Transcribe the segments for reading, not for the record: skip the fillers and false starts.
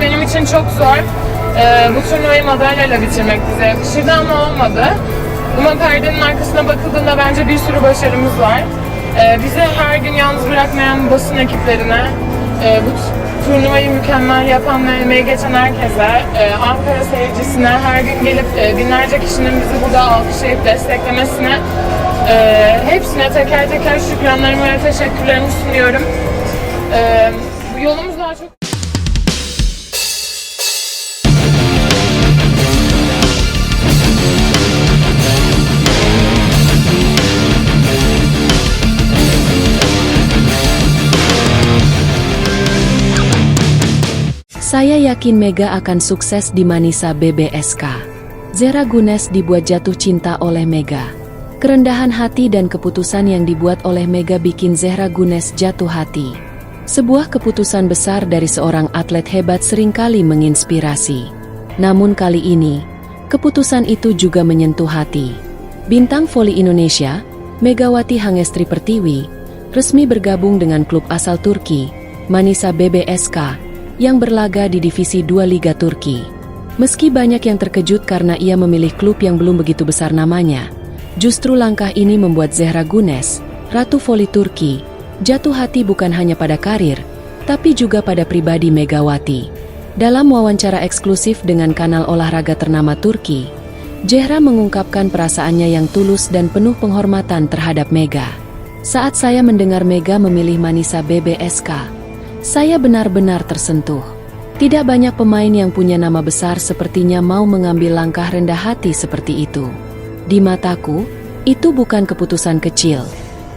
benim için çok zor. Bu turnuvayı madalyayla bitirmek bize yakışırdı ama olmadı. Ama perdenin arkasına bakıldığında bence bir sürü başarımız var. Bizi her gün yalnız bırakmayan basın ekiplerine, bu turnuvayı mükemmel yapan ve emeği geçen herkese, Ankara seyircisine, her gün gelip binlerce kişinin bizi burada alkışlayıp desteklemesine, hepsine teker teker şükranlarımı ve teşekkürlerimi sunuyorum. Bu yolumuz daha çok... Saya yakin Mega akan sukses di Manisa BBSK. Zehra Gunes dibuat jatuh cinta oleh Mega. Kerendahan hati dan keputusan yang dibuat oleh Mega bikin Zehra Gunes jatuh hati. Sebuah keputusan besar dari seorang atlet hebat seringkali menginspirasi. Namun kali ini, keputusan itu juga menyentuh hati. Bintang voli Indonesia, Megawati Hangestri Pertiwi, resmi bergabung dengan klub asal Turki, Manisa BBSK, yang berlaga di Divisi 2 Liga Turki. Meski banyak yang terkejut karena ia memilih klub yang belum begitu besar namanya, justru langkah ini membuat Zehra Gunes, Ratu Voli Turki, jatuh hati bukan hanya pada karir, tapi juga pada pribadi Megawati. Dalam wawancara eksklusif dengan kanal olahraga ternama Turki, Zehra mengungkapkan perasaannya yang tulus dan penuh penghormatan terhadap Mega. Saat saya mendengar Mega memilih Manisa BBSK, saya benar-benar tersentuh. Tidak banyak pemain yang punya nama besar sepertinya mau mengambil langkah rendah hati seperti itu. Di mataku, itu bukan keputusan kecil.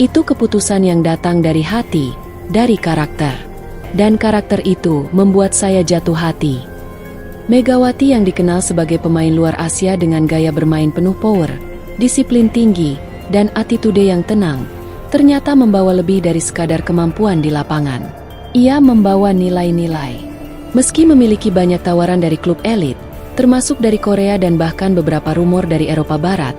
Itu keputusan yang datang dari hati, dari karakter. Dan karakter itu membuat saya jatuh hati. Megawati yang dikenal sebagai pemain luar Asia dengan gaya bermain penuh power, disiplin tinggi, dan attitude yang tenang, ternyata membawa lebih dari sekadar kemampuan di lapangan. Ia membawa nilai-nilai. Meski memiliki banyak tawaran dari klub elit, termasuk dari Korea dan bahkan beberapa rumor dari Eropa Barat,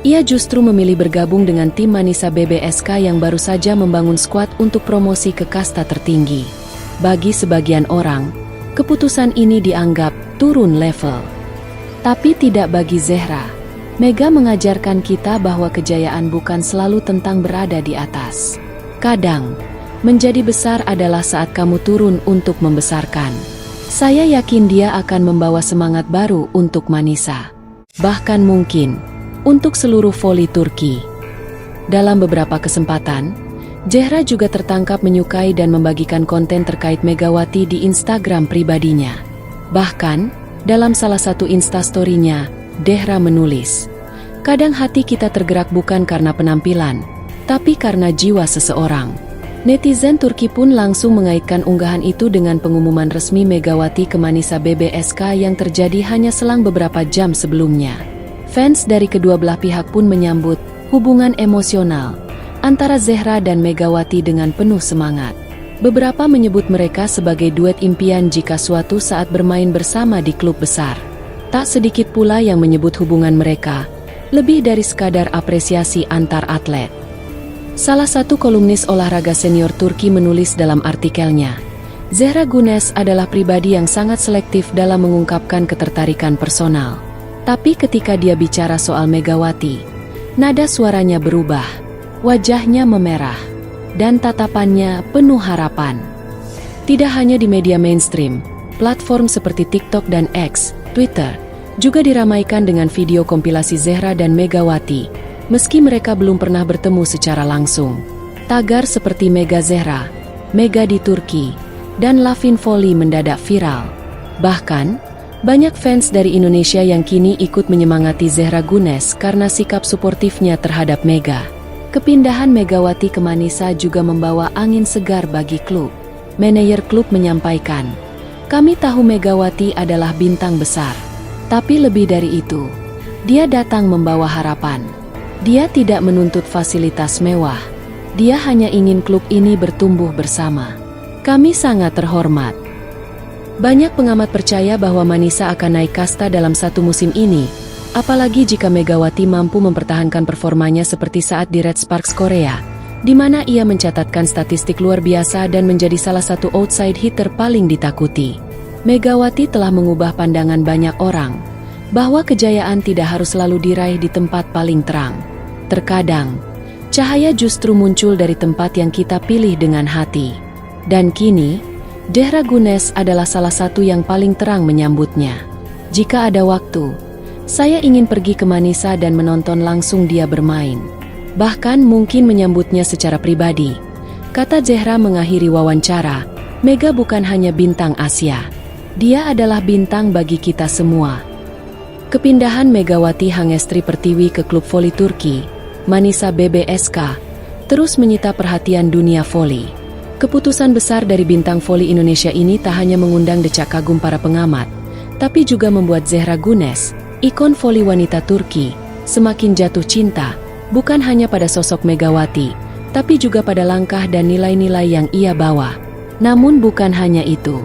ia justru memilih bergabung dengan tim Manisa BBSK yang baru saja membangun skuad untuk promosi ke kasta tertinggi. Bagi sebagian orang, keputusan ini dianggap turun level. Tapi tidak bagi Zehra. Mega mengajarkan kita bahwa kejayaan bukan selalu tentang berada di atas. Kadang, menjadi besar adalah saat kamu turun untuk membesarkan. Saya yakin dia akan membawa semangat baru untuk Manisa. Bahkan mungkin, untuk seluruh voli Turki. Dalam beberapa kesempatan, Zehra juga tertangkap menyukai dan membagikan konten terkait Megawati di Instagram pribadinya. Bahkan, dalam salah satu instastory-nya, Zehra menulis, "Kadang hati kita tergerak bukan karena penampilan, tapi karena jiwa seseorang." Netizen Turki pun langsung mengaitkan unggahan itu dengan pengumuman resmi Megawati ke Manisa BBSK yang terjadi hanya selang beberapa jam sebelumnya. Fans dari kedua belah pihak pun menyambut hubungan emosional antara Zehra dan Megawati dengan penuh semangat. Beberapa menyebut mereka sebagai duet impian jika suatu saat bermain bersama di klub besar. Tak sedikit pula yang menyebut hubungan mereka lebih dari sekadar apresiasi antar atlet. Salah satu kolumnis olahraga senior Turki menulis dalam artikelnya, Zehra Gunes adalah pribadi yang sangat selektif dalam mengungkapkan ketertarikan personal. Tapi ketika dia bicara soal Megawati, nada suaranya berubah, wajahnya memerah, dan tatapannya penuh harapan. Tidak hanya di media mainstream, platform seperti TikTok dan X, Twitter, juga diramaikan dengan video kompilasi Zehra dan Megawati, meski mereka belum pernah bertemu secara langsung. Tagar seperti Mega Zehra, Mega di Turki, dan Lavin Voli mendadak viral. Bahkan, banyak fans dari Indonesia yang kini ikut menyemangati Zehra Gunes karena sikap suportifnya terhadap Mega. Kepindahan Megawati ke Manisa juga membawa angin segar bagi klub. Manajer klub menyampaikan, "Kami tahu Megawati adalah bintang besar. Tapi lebih dari itu, dia datang membawa harapan. Dia tidak menuntut fasilitas mewah. Dia hanya ingin klub ini bertumbuh bersama. Kami sangat terhormat." Banyak pengamat percaya bahwa Manisa akan naik kasta dalam satu musim ini, apalagi jika Megawati mampu mempertahankan performanya seperti saat di Red Sparks Korea, di mana ia mencatatkan statistik luar biasa dan menjadi salah satu outside hitter paling ditakuti. Megawati telah mengubah pandangan banyak orang, bahwa kejayaan tidak harus selalu diraih di tempat paling terang. Terkadang, cahaya justru muncul dari tempat yang kita pilih dengan hati. Dan kini, Zehra Gunesh adalah salah satu yang paling terang menyambutnya. Jika ada waktu, saya ingin pergi ke Manisa dan menonton langsung dia bermain. Bahkan mungkin menyambutnya secara pribadi. Kata Zehra mengakhiri wawancara, Mega bukan hanya bintang Asia. Dia adalah bintang bagi kita semua. Kepindahan Megawati Hangestri Pertiwi ke klub voli Turki, Manisa BBSK, terus menyita perhatian dunia voli. Keputusan besar dari bintang voli Indonesia ini tak hanya mengundang decak kagum para pengamat, tapi juga membuat Zehra Gunesh, ikon voli wanita Turki, semakin jatuh cinta, bukan hanya pada sosok Megawati, tapi juga pada langkah dan nilai-nilai yang ia bawa. Namun bukan hanya itu.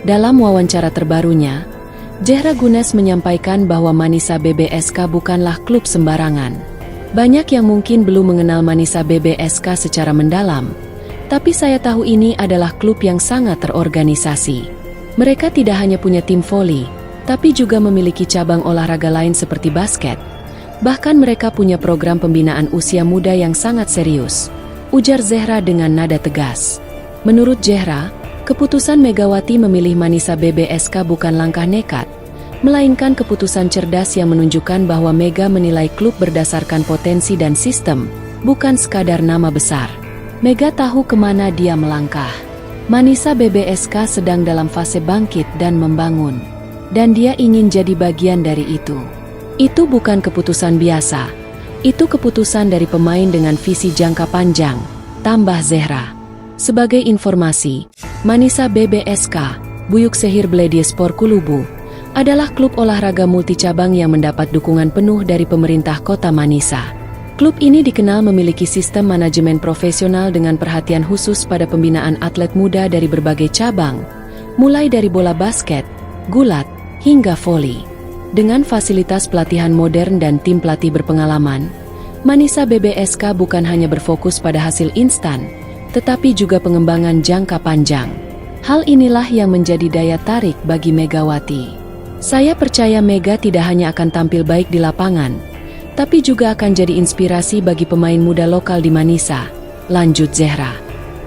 Dalam wawancara terbarunya, Zehra Gunesh menyampaikan bahwa Manisa BBSK bukanlah klub sembarangan. Banyak yang mungkin belum mengenal Manisa BBSK secara mendalam, tapi saya tahu ini adalah klub yang sangat terorganisasi. Mereka tidak hanya punya tim voli, tapi juga memiliki cabang olahraga lain seperti basket. Bahkan mereka punya program pembinaan usia muda yang sangat serius, ujar Zehra dengan nada tegas. Menurut Zehra, keputusan Megawati memilih Manisa BBSK bukan langkah nekat, melainkan keputusan cerdas yang menunjukkan bahwa Mega menilai klub berdasarkan potensi dan sistem, bukan sekadar nama besar. Mega tahu kemana dia melangkah. Manisa BBSK sedang dalam fase bangkit dan membangun, dan dia ingin jadi bagian dari itu. Itu bukan keputusan biasa, itu keputusan dari pemain dengan visi jangka panjang, tambah Zehra. Sebagai informasi, Manisa BBSK, Buyuk Sehir Belediyespor Kulubu, adalah klub olahraga multicabang yang mendapat dukungan penuh dari pemerintah kota Manisa. Klub ini dikenal memiliki sistem manajemen profesional dengan perhatian khusus pada pembinaan atlet muda dari berbagai cabang, mulai dari bola basket, gulat, hingga voli. Dengan fasilitas pelatihan modern dan tim pelatih berpengalaman, Manisa BBSK bukan hanya berfokus pada hasil instan, tetapi juga pengembangan jangka panjang. Hal inilah yang menjadi daya tarik bagi Megawati. Saya percaya Mega tidak hanya akan tampil baik di lapangan, tapi juga akan jadi inspirasi bagi pemain muda lokal di Manisa, lanjut Zehra.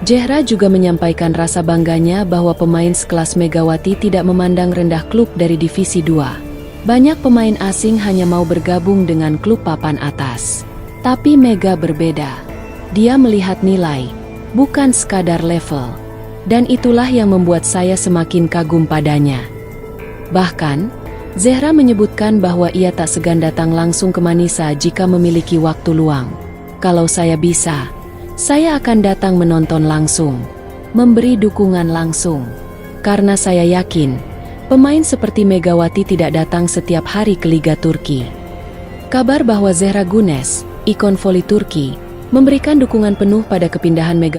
Zehra juga menyampaikan rasa bangganya bahwa pemain sekelas Megawati tidak memandang rendah klub dari Divisi 2. Banyak pemain asing hanya mau bergabung dengan klub papan atas. Tapi Mega berbeda. Dia melihat nilai, bukan sekadar level. Dan itulah yang membuat saya semakin kagum padanya. Bahkan, Zehra menyebutkan bahwa ia tak segan datang langsung ke Manisa jika memiliki waktu luang. Kalau saya bisa, saya akan datang menonton langsung, memberi dukungan langsung. Karena saya yakin, pemain seperti Megawati tidak datang setiap hari ke Liga Turki. Kabar bahwa Zehra Gunesh, ikon voli Turki, memberikan dukungan penuh pada kepindahan Megawati